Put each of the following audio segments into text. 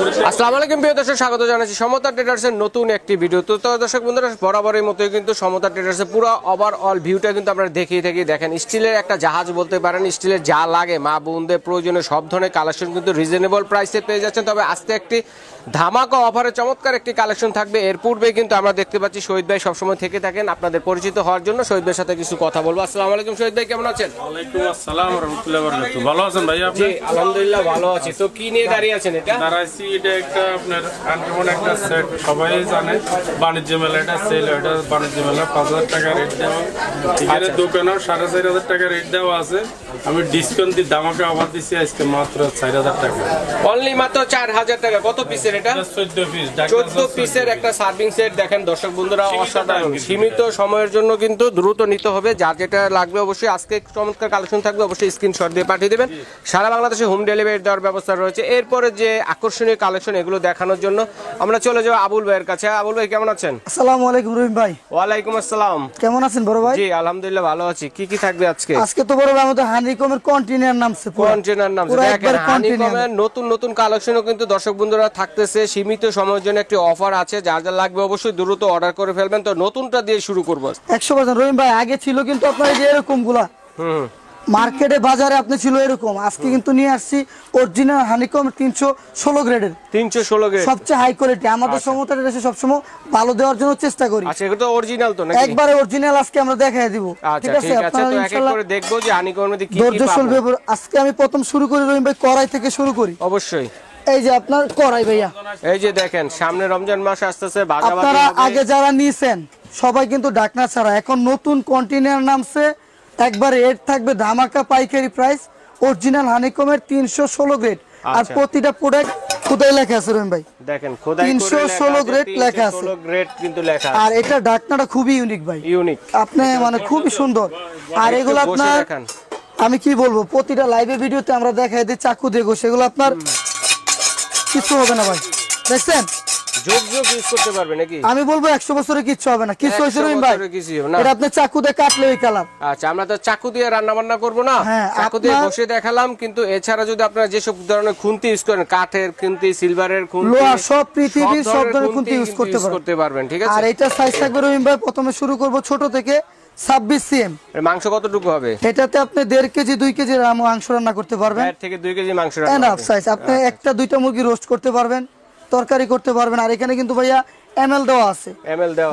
আসসালামু আলাইকুম প্রিয় দর্শক, স্বাগত জানাচ্ছি সমতা ট্রেডার্সের নতুন একটি ভিডিও। তো দর্শক বন্ধুরা, বরাবরের মতোই কিন্তু সমতা ট্রেডার্সের পুরো ওভারঅল ভিউটা কিন্তু আপনারা দেখিয়ে থাকি। দেখেন, স্টিলের একটা জাহাজ বলতে পারেন। স্টিলের যা লাগে মা বোনদের প্রয়োজনীয় সব ধরনের কালেকশন কিন্তু রিজনেবল প্রাইসে পেয়ে যাচ্ছেন। তবে আজকে একটি ধামাকা অফারে চমৎকার একটি কালেকশন থাকবে। এর পূর্বে কিন্তু আমরা দেখতে পাচ্ছি শহীদ ভাই সবসময় থেকে থাকেন। আপনাদের পরিচিত হওয়ার জন্য শহীদ ভাইয়ের সাথে কিছু কথা বলবো। আসসালামু আলাইকুম শহীদ ভাই, কেমন আছেন? ওয়ালাইকুম আসসালাম ওয়া রাহমাতুল্লাহি ওয়া বারাকাতুহু। ভালো আছেন ভাই আপনি? জি আলহামদুলিল্লাহ ভালো আছি। তো কি নিয়ে দাঁড়িয়ে আছেন? এটা দাঁড়াইছি, এটা একটা আপনার আনকমন একটা সেট, সবাই জানে বাণিজ্য মেলা, এটা সেল, এটা বাণিজ্য মেলা 5000 টাকা রেট দেওয়া। এখানে দোকানেও 4500 টাকা রেট দেওয়া আছে। আমি ডিসকাউন্ট দিয়ে ধামাকা অফার দিচ্ছি আজকে মাত্র 4000 টাকা, অনলি মাত্র 4000 টাকা। কত পিসের এটা? 14 পিস, 14 পিসের একটা সার্ভিং সেট। দেখেন দর্শক বন্ধুরা, অসাধারণ। সীমিত সময়ের জন্য কিন্তু দ্রুত নিতে হবে। যার যেটা লাগবে অবশ্যই আজকে চমৎকার কালেকশন থাকবে, অবশ্যই স্ক্রিনশট দিয়ে পাঠিয়ে দেবেন। সারা বাংলাদেশে হোম ডেলিভারি দেওয়ার ব্যবস্থা রয়েছে। এরপরে যে আকর্ষণীয় কালেকশন, এগুলো দেখানোর জন্য আমরা চলে যাবো আবুল ভাইয়ের কাছে। আবুল ভাই কেমন আছেন? আসসালামু আলাইকুম রহিম ভাই। ওয়ালাইকুম আসসালাম। কেমন আছেন বড় ভাই? জি আলহামদুলিল্লাহ ভালো আছি। কি কি থাকবে আজকে? আজকে তো বড় ভাই আমাদের হানিকমের কন্টেইনার নামছে, কন্টেইনার নামছে। দেখেন, হানিকমের নতুন নতুন কালেকশনও কিন্তু দর্শক বন্ধুরা থাকতেছে। সীমিত সময়ের জন্য একটি অফার আছে, যার যা লাগবে অবশ্যই দ্রুত অর্ডার করে ফেলবেন। তো নতুনটা দিয়ে শুরু করবো 100% রহিম ভাই। আগে ছিল কিন্তু আপনার এই যে এরকম গুলা মার্কেটে বাজারে আপনি ছিল এরকম, আজকে কিন্তু নিয়ে আসছি অরিজিনাল হানিকম 316 গ্রেডের। 316 গ্রেড সবচেয়ে হাই কোয়ালিটি। আমাদের সমতা এসে সবসময় ভালো দেওয়ার জন্য চেষ্টা করি। আচ্ছা, এটা তো অরিজিনাল তো নাকি? একবারে অরিজিনাল আজকে আমরা দেখাই দিব। ঠিক আছে, আপনারা তো এক এক করে দেখবো যে হানিকমের মধ্যে কি কি পাবো। আজকে আমি প্রথম শুরু করি রহিম ভাই, কড়াই থেকে শুরু করি। অবশ্যই। এই যে আপনার কড়াই ভাইয়া, এই যে দেখেন সামনে রমজান মাস আসতেছে, আপনারা আগে যারা নিয়েছেন সবাই কিন্তু ডাকনা ছাড়া, এখন নতুন কন্টেইনার নামছে। একবারে এর থাকবে ধামাকা পাইকারি প্রাইস, অরিজিনাল হানিকমের 316 গ্রেড। আর প্রতিটা প্রোডাক্ট খোদাই লেখা আছে রহিম ভাই। দেখেন খোদাই করে 316 গ্রেড লেখা আছে। 316 গ্রেড কিন্তু লেখা আছে। আর এটা ডাকনাটা খুবই ইউনিক ভাই, ইউনিক। আপনি মানে খুবই সুন্দর। আর এগুলো আপনার আমি কি বলবো, প্রতিটা লাইভে ভিডিওতে আমরা দেখাই দিই চাকু দিয়ে ঘষে, এগুলো আপনার কিছু হবে না ভাই। দেখছেন যোগ যোগ ইউজ করতে পারবে নাকি? আমি বলবো 100 বছরে কিছু হবে না। কিছু হইছে রহিম ভাই, এটা আপনি চাকু দিয়ে কাটলে ওই কালার। আচ্ছা, আমরা তো চাকু দিয়ে রান্না বান্না করব না, চাকু দিয়ে ঘষে দেখালাম। কিন্তু এছাড়া যদি আপনারা যেসব ধরনের খুন্তি ইউজ করেন, কাঠের খুন্তি, সিলভারের খুন্তি, লোহা, সব পৃথিবীর সব ধরনের খুন্তি ইউজ করতে পারবেন। ঠিক আছে। আর এটা সাইজ থাকবে রহিম ভাই, প্রথমে শুরু করব ছোট থেকে 26 cm। মাংস কতটুকু হবে এটাতে? আপনি 1.5 কেজি 2 কেজি মাংস রান্না করতে পারবেন। 1 থেকে 2 কেজি মাংস রান্না এনাফ সাইজ। আপনি একটা দুইটা মুরগি রোস্ট করতে পারবেন, তরকারি করতে পারবেন। আর এখানে কিন্তু ভাইয়া এমএল দেওয়া আছে,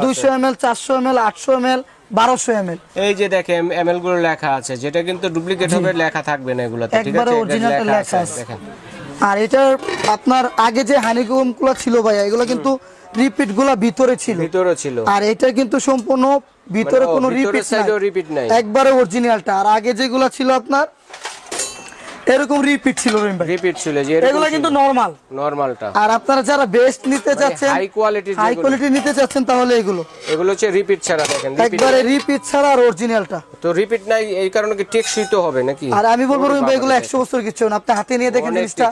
200 ml, 400 ml, 800 ml, 1200 ml। এই যে দেখেন এমএল গুলো লেখা আছে, যেটা কিন্তু ডুপ্লিকেট হবে, লেখা থাকবে না এগুলোতে। ঠিক আছে, একবারে অরিজিনাল লেখা আছে দেখেন। আর এটার আপনার আগে যে হানিকম গুলো ছিল ভাইয়া, এগুলো কিন্তু রিপিট গুলো ভিতরে ছিল। আর এটা কিন্তু সম্পূর্ণ ভিতরে কোনো রিপিট নাই, একবারে অরিজিনালটা। আর আগে যেগুলো ছিল আপনার এরকম রিপিট ছিল রহিম ভাই, রিপিট ছিল যে এগুলো কিন্তু নরমালটা। আর আপনারা যারা বেস্ট নিতে চাচ্ছেন, হাই কোয়ালিটি নিতে চাচ্ছেন, তাহলে এগুলো হচ্ছে রিপিট ছাড়া। দেখেন একবারে রিপিট ছাড়া আর অরিজিনালটা। তো রিপিট নাই, এই কারণে কি টেকসই তো হবে নাকি? আর আমি বলবো রহিম ভাই, এগুলো 100 বছর কিছু না। আপনি হাতে নিয়ে দেখেন জিনিসটা।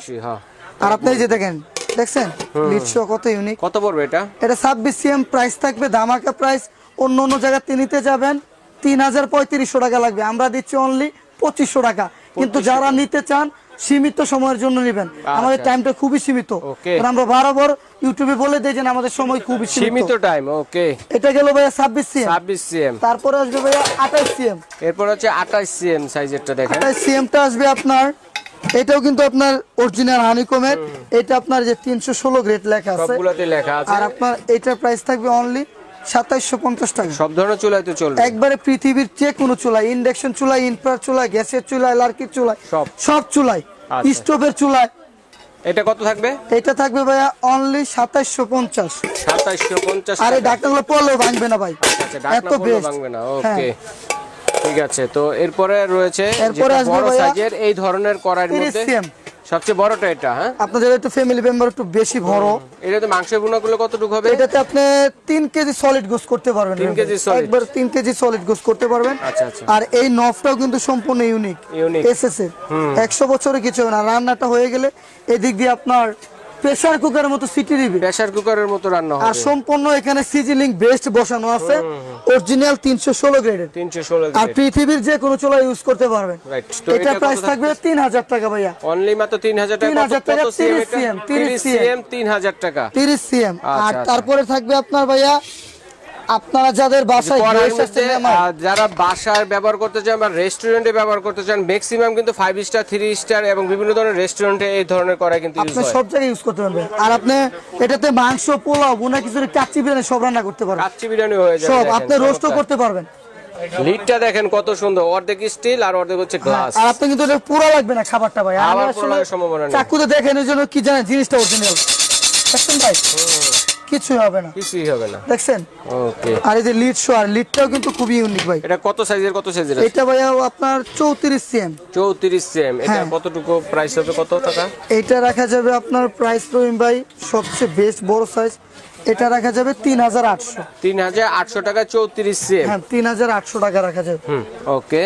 আর আপনি এই যে দেখেন, দেখছেন লিডশো কত ইউনিক। কত পড়বে এটা? এটা 26 cm প্রাইস থাকবে, ধামাকা প্রাইস। অন্য জায়গাতে নিতে যাবেন 3500 টাকা লাগবে, আমরা দিচ্ছি অনলি 2500 টাকা। কিন্তু যারা নিতে চান সীমিত সময়ের জন্য নেবেন, আমাদের টাইমটা খুবই সীমিত। আমরা বরাবর ইউটিউবে বলে দেই যে আমাদের সময় খুবই সীমিত টাইম। ওকে, এটা গেল ভাইয়া 26 cm। তারপরে আসবে ভাইয়া 28 cm। এরপর হচ্ছে 28 cm সাইজেরটা। দেখেন 28 cm টা আসবে আপনার, এটাও কিন্তু আপনার অরিজিনাল হানিকমের। এটা আপনার যে 316 গ্রেড লেখা আছে, সবগুলোতে লেখা আছে। আর আপনার এটার প্রাইস থাকবে অনলি 2750 টাকা। সব ধরনের চুলায় তো চলবে, একবারে পৃথিবীর যে কোনো চুলা, ইন্ডাকশন চুলা, ইনফ্রার চুলা, গ্যাসের চুলা, লার্কির চুলা, সব চুলায়, স্টোভের চুলায়। এটা কত থাকবে? এটা থাকবে ভাইয়া অনলি 2750। 2750। আর এই ঢাকনাগুলো পড়লেও ভাঙবে না ভাই, এত বেস্ট ভাঙবে না। ওকে, ঠিক আছে। তো এরপরে রয়েছে বড় সাইজের এই ধরনের কড়াইয়ের মধ্যে সবচেয়ে বড়টা এটা। হ্যাঁ, আপনাদের একটু ফ্যামিলি মেম্বার একটু বেশি বড়। এটাতে মাংসের গুণাগুলো কতটুকু হবে? এটাতে আপনি 3 কেজি সলিড গোস করতে পারবেন। 3 কেজি সলিড, একবার 3 কেজি সলিড গোস করতে পারবেন। আচ্ছা আচ্ছা। আর এই নফটাও কিন্তু সম্পূর্ণ ইউনিক এসএস এর, 100 বছরে কিছু না। রান্নাটা হয়ে গেলে এদিক দিয়ে আপনার প্রেসার কুকারের মতো সিটি দিবে, প্রেসার কুকারের মতো রান্না আর হবে। সম্পূর্ণ এখানে সিজনিং বেস্ট বসানো আছে, অরিজিনাল 316 গ্রেডের, 316 আর পৃথিবীর যে কোনো চুলা ইউজ করতে পারবেন। রাইট। তো এটা প্রাইস থাকবে 3000 টাকা ভাইয়া, অনলি মাত্র 3000 টাকা। 3000 টাকা, কত সিএম 30 এটা? CM, 30 সিএম 3000 টাকা। 30 সিএম। আচ্ছা, আর আচ্ছা। তারপরে থাকবে আপনার ভাইয়া, আপনারা যাদের বাসায় কড়াইয়ের গেস্ট মধ্যে, আসছে মেহমান, যারা বাসায় ব্যবহার করতে চান বা রেস্টুরেন্টে ব্যবহার করতে চান, ম্যাক্সিমাম কিন্তু 5 স্টার 3 স্টার এবং বিভিন্ন ধরনের রেস্টুরেন্টে এই ধরনের কড়াই কিন্তু ইউজ আপনি হয়। সব জায়গায় ইউজ করতে পারবেন। আর আপনি এটাতে মাংস, পোলাও, বোনা খিচুড়ি, কাচ্চি বিরিয়ানি সব রান্না করতে পারবেন, কাচ্চি বিরিয়ানি হয়ে যাবে। সব দেখেন, আপনি রোস্টও চমৎকার। করতে পারবেন। লিডটা দেখেন কত সুন্দর, অর্ধেক স্টিল আর অর্ধেক হচ্ছে গ্লাস। আর আপনি কিন্তু এটা পুরো লাগবে না খাবারটা ভাই, আমি আবার আসলে পুরো লাগার সম্ভাবনা নেই। চাকুতে দেখেন এর জন্য কি জানেন, জিনিসটা অরিজিনাল দেখছেন ভাই, কিছুই হবে না, কিছুই হবে না। দেখছেন। ওকে, আর এই যে লিড শো, আর লিডটাও কিন্তু খুবই ইউনিক ভাই। এটা কত সাইজের আছে? এটা ভাইয়া আপনার 34 সিএম। 34 সিএম। এটা হ্যাঁ। কতটুকু প্রাইস হবে, কত টাকা? এটা রাখা যাবে আপনার প্রাইস রহিম ভাই, সবচেয়ে বেস্ট বড় সাইজ, এটা রাখা যাবে 3800। 3800 টাকা 34 সিএম। হ্যাঁ 3800 টাকা রাখা যাবে। ওকে,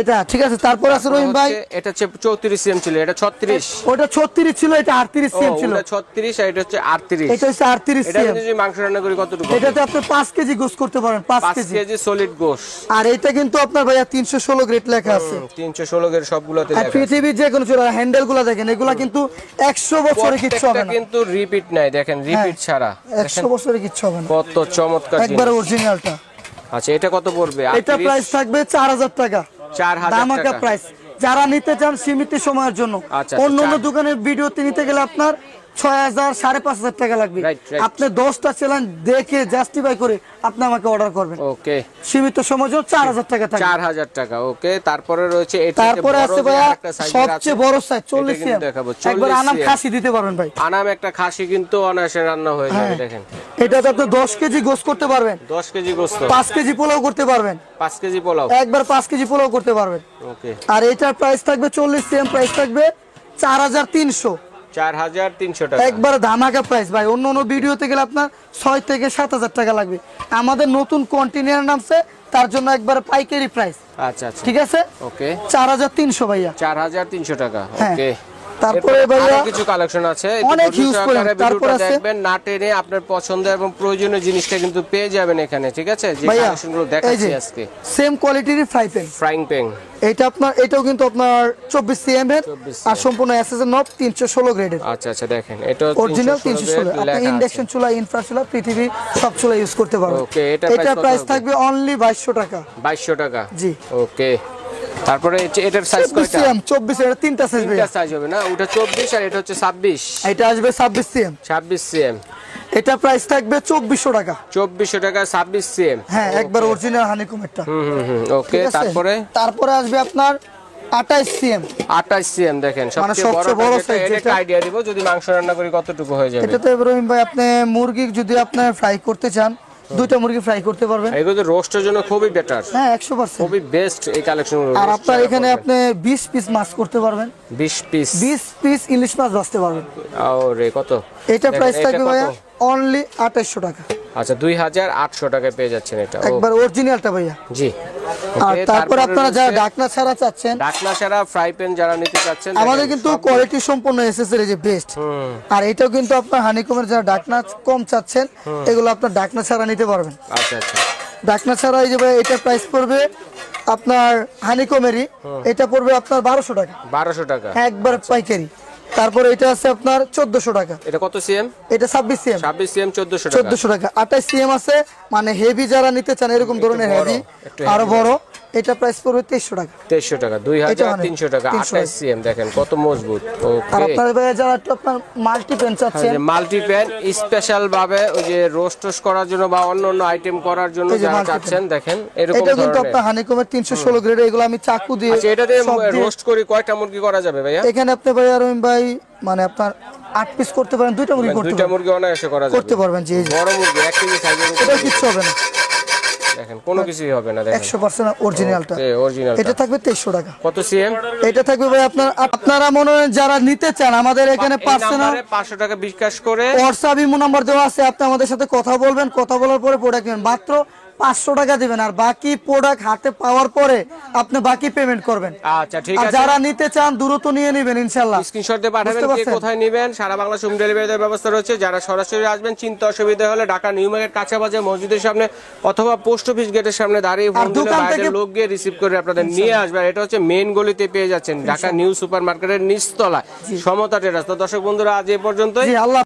এটা ঠিক আছে। তারপর আছে রহিম ভাই, এটা হচ্ছে 34 সিএম ছিল, এটা 36। ওটা 36 ছিল, এটা 38 সিএম ছিল। ওটা 36 আর এটা হচ্ছে 38। এটা হচ্ছে 38 এটা সিএম। যদি মাংস রান্না করি কতটুকু? এটাতে আপনি 5 কেজি গোশ করতে পারেন, 5 5 কেজি। কেজি সলিড গোশ। আর এটা কিন্তু আপনার ভাইয়া 316 গ্রেড লেখা আছে। 316 এর সবগুলোতে আর লেখা আছে। পৃথিবীর যে কোনো চুলা হ্যান্ডেল গুলা দেখেন, এগুলা কিন্তু 100 বছরে কিচ্ছু হবে প্রত্যেকটা না, কিন্তু রিপিট নাই, দেখেন রিপিট ছাড়া। 100 বছরে কিচ্ছু হবে না, কত চমৎকার একবারে জিনিস। অরিজিনালটা। আচ্ছা, এটা কত পড়বে? এটা প্রাইস থাকবে 4000 টাকা, 4000 ধামাকা টাকা। প্রাইস। যারা নিতে চান সীমিত সময়ের জন্য, আচ্ছা, অন্য অন্য আচ্ছা। দোকানের ভিডিওতে নিতে গেলে আপনার 6000 5500 টাকা লাগবে। Right, right. আপনি 10টা চ্যালেঞ্জ দেখে জাস্টিফাই করে আপনি আমাকে অর্ডার করবেন, ওকে, সীমিত সময়ের জন্য 4000 টাকা থাকবে। 4000 টাকা। ওকে, তারপরে রয়েছে এটা, তারপরে আছে ভাইয়া সবচেয়ে বড় সাইজ 40 কিন্তু সিএম, দেখাবো, একবার 40 আনাম CM। খাসি দিতে পারবেন ভাই। আনাম একটা খাসি কিন্তু অনায়াসে রান্না হয়ে যাবে। হ্যাঁ। দেখেন, এটাতে আপনি 10 কেজি গোশ করতে পারবেন, 10 কেজি গোস্ত, 5 কেজি পোলাও করতে পারবেন, 5 কেজি পোলাও। একবার 5 কেজি পোলাও করতে পারবেন। ওকে, আর এটার প্রাইস থাকবে 40 সিএম, প্রাইস থাকবে 4300, 4300 টাকা। একবার ধামাকা প্রাইস ভাই। অন্য অন্য ভিডিওতে গেলে আপনার 6 থেকে 7000 টাকা লাগবে, আমাদের নতুন কন্টেনার নামছে, তার জন্য একবার পাইকারি প্রাইস। আচ্ছা আচ্ছা, ঠিক আছে, ওকে, 4300 ভাইয়া। 4300 টাকা। হ্যাঁ। ওকে, তারপরে এরপর ভাইয়া আরো কিছু কালেকশন আছে, অনেক হিউজ করে। তারপর আছে দেখবেন না টেনে, আপনার পছন্দ এবং প্রয়োজনীয় জিনিসটা কিন্তু পেয়ে যাবেন এখানে। ঠিক আছে, যে ভাইয়া কালেকশনগুলো এই দেখাচ্ছি যে আজকে। সেম কোয়ালিটির ফ্রাই প্যান, ফ্রাইং প্যান, এটা আপনার, এটাও কিন্তু আপনার 24 সিএম এর, 24 আর সম্পূর্ণ এসএসএন নব 316 গ্রেডের, আচ্ছা আচ্ছা, দেখেন এটা অরিজিনাল 316 316। আপনি লেখা ইন্ডাকশন চুলা, ইনফ্রা চুলা, পৃথিবী সব চুলা ইউজ করতে পারবেন। ওকে, এটা এটা প্রাইস কত হবে? থাকবে অনলি 2200 টাকা। 2200 টাকা। জি। ওকে, তারপরে এটার সাইজ 24 কয়টা? সিএম, 24 এর তিনটা সাইজ ভাইয়া। তিনটা সাইজ হবে না, ওটা 24 আর এটা হচ্ছে 26। এটা আসবে 26 সিএম, 26 সিএম। এটা প্রাইস থাকবে 2400 টাকা। 2400 টাকা 26 সিএম। হ্যাঁ, একবার অরিজিনাল হানিকমেরটা। ওকে, তারপরে আসবে আপনার 28 সিএম, 28 সিএম। দেখেন সবচেয়ে বড় size এটা যেটা। আইডিয়া দিব, যদি মাংস রান্না করি কতটুকু হয়ে যাবে। এটাতে ইব্রাহিম ভাই আপনি মুরগি যদি আপনি ফ্রাই করতে চান, 2টা মুরগি ফ্রাই করতে পারবেন। এগুলো তো রোস্টের জন্য খুবই বেটার, হ্যাঁ 100%। খুবই বেস্ট এই কালেকশনগুলো। আর আপনার এখানে আপনি 20 পিস মাছ করতে পারবেন, 20 পিস। 20 পিস ইলিশ মাছ ভাজতে পারবেন। আরে কত? এটা দেখেন, প্রাইস এটা থাকবে কত? ভাইয়া অনলি 2800 টাকা, আচ্ছা, 2800 টাকায় পেয়ে যাচ্ছেন এটা। একবার অরিজিনালটা ভাইয়া। জি। আর ওকে, তারপর আপনারা যারা রয়েছে ঢাকনা ছাড়া চাচ্ছেন, ঢাকনা ছাড়া ফ্রাই প্যান যারা নিতে চাচ্ছেন, আমাদের দেখেন, কিন্তু সবগুলো- কোয়ালিটি সম্পন্ন এসএসএর যে বেস্ট। আর এটাও কিন্তু আপনার হানিকমের যারা ঢাকনা কম চাচ্ছেন, এগুলো আপনার ঢাকনা ছাড়া নিতে পারবেন। আচ্ছা আচ্ছা, ঢাকনা ছাড়া এই যে ভাই, এটা প্রাইস পড়বে আপনার হানিকমেরই, এটা পড়বে আপনার 1200 টাকা, 1200 টাকা। একবার পাইকারি। তারপরে এটা আছে আপনার 1400 টাকা, এটা কত সিএম? এটা 26 সিএম, 26 সিএম 1400 টাকা। 1400 টাকা। 28 সিএম আছে, মানে হেভি যারা নিতে চান এরকম ধরনের বড়, হেভি, একটু আরো heavy বড়, এটা প্রাইস পড়বে 2300 টাকা। 2300 টাকা, 2300 টাকা। 28 সিএম দেখেন কত মজবুত। আর ওকে, আপনার ভাই যারা একটু আপনার মাল্টি পেন চাচ্ছেন, মাল্টি প্যান স্পেশাল ভাবে ওই যে রোস্ট করার জন্য বা অন্য অন্য আইটেম করার জন্য এই যে যারা multi চাচ্ছেন, দেখেন এরকম এটা কিন্তু ধরনের। আপনার হানিকমের 316 গ্রেড, এগুলো আমি চাকু দিয়ে আচ্ছা, এটাতে সব দিয়ে- রোস্ট করি কয়টা মুরগি করা যাবে ভাইয়া? এখানে আপনি ভাই রহিম ভাই মানে আপনার 8 পিস করতে পারেন, 2টা মুরগি করতে দুইটা পারেন, মুরগি অনায়াসে করা যাবে। করতে পারবেন। জি জি, বড় মুরগি 1 কেজি সাইজের এটা কিচ্ছু হবে না, দেখেন কোনো কিছুই হবে না। দেখেন 100% অরিজিনালটা। অরিজিনাল। এটা থাকবে 2300 টাকা। কত সিএম? এটা থাকবে ভাই আপনারা মনে হয় যারা নিতে চান, আমাদের এখানে পার্সোনাল 500 টাকা বিকাশ করে হোয়াটসঅ্যাপ ইমো নাম্বার দেওয়া আছে, আপনি আমাদের সাথে কথা বলবেন, কথা বলার পরে প্রোডাক্ট নেবেন। মাত্র 500 টাকা দিবেন, আর বাকি প্রোডাক্ট হাতে পাওয়ার পরে আপনি বাকি পেমেন্ট করবেন। আচ্ছা ঠিক আর আছে, যারা নিতে চান দ্রুত নিয়ে নেবেন ইনশাআল্লাহ। স্ক্রিনশট দিয়ে পাঠাবেন বুঝতে কে পারছেন? কোথায় নেবেন। সারা বাংলা হোম ডেলিভারির ব্যবস্থা রয়েছে। যারা সরাসরি আসবেন, চিন্তা অসুবিধা হলে ঢাকা নিউ মার্কেট কাঁচাবাজার মসজিদের সামনে অথবা পোস্ট অফিস গেটের সামনে দাঁড়িয়ে ফোন দিলে দোকান বাইরের থেকে- লোক গিয়ে রিসিভ করে আপনাদের নিয়ে আসবে। আর এটা হচ্ছে মেইন গলিতে পেয়ে যাচ্ছেন, ঢাকা নিউ সুপার মার্কেটের নিচতলা, সমতা টেরাস। তো দর্শক বন্ধুরা আজ এই পর্যন্তই। জি, আল্লাহ